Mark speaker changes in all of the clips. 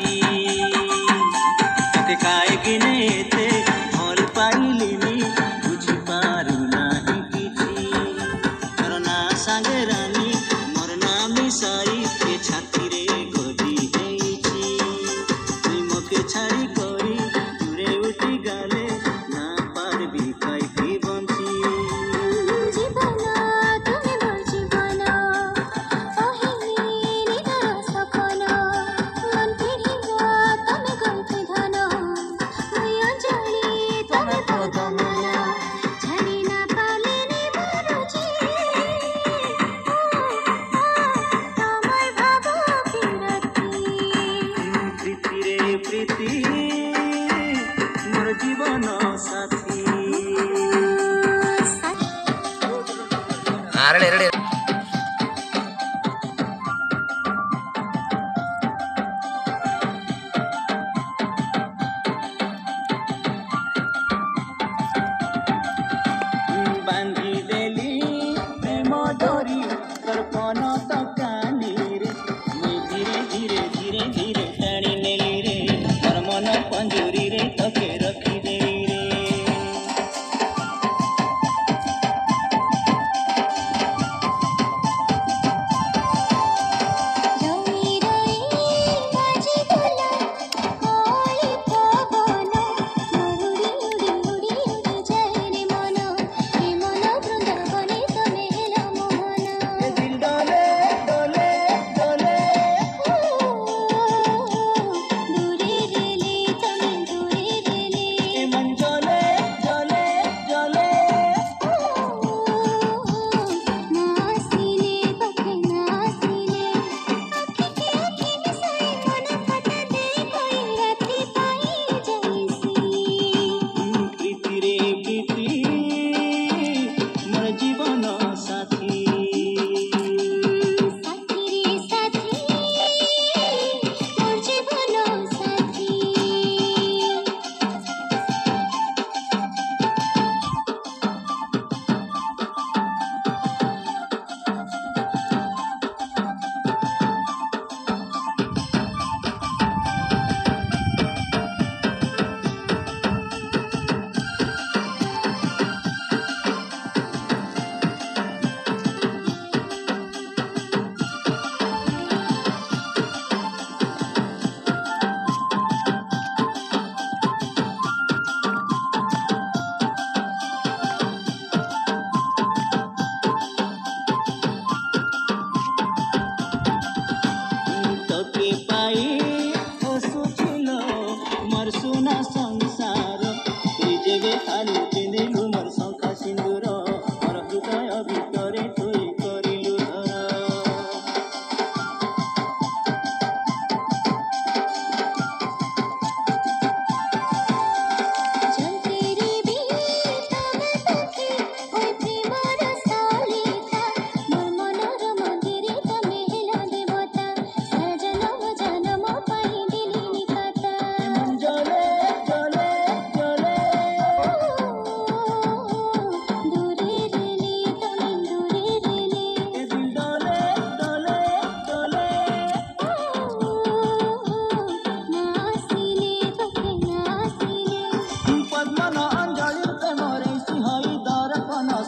Speaker 1: साथी ते काहे किने एते भल पाइलिनी बुझी पारु नाही किछि तोर ना संगे रानी मोर ना मिसाई ए छाती रे गदी हेइछि तुई मोके छाड़ी करी दूरे उठी गाले ना पारबी काइति बंची प्रीति मोर जीवन साथी
Speaker 2: रेडी
Speaker 1: बांधी देली प्रेम डोरी तोर पन तो कानी रे मुई धीरे धीरे धीरे धीरे टाणी नेली रे मोर मन पंजूरी रे तके रखी देली रे जीवन साथी सुना संसार जेबे खाली पिंधिलु मोर शंखा सिंदूर मोर हृदय भितरे तुई करिलु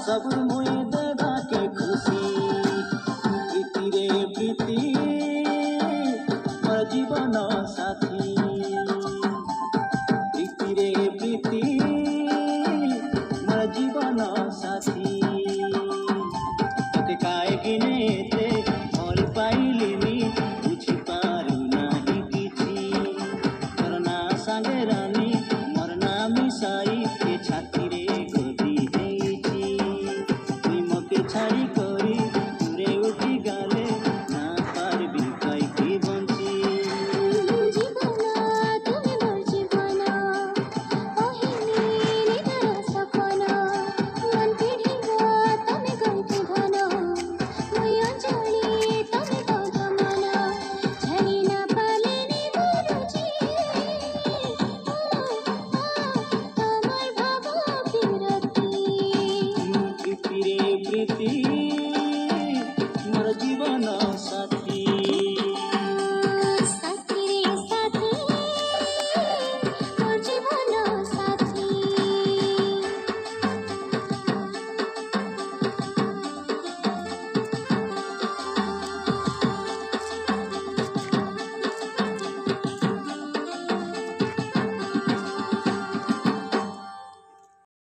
Speaker 1: सब मुई देवा के खुशी प्रीति रे प्रीति मोर जीवन साथी।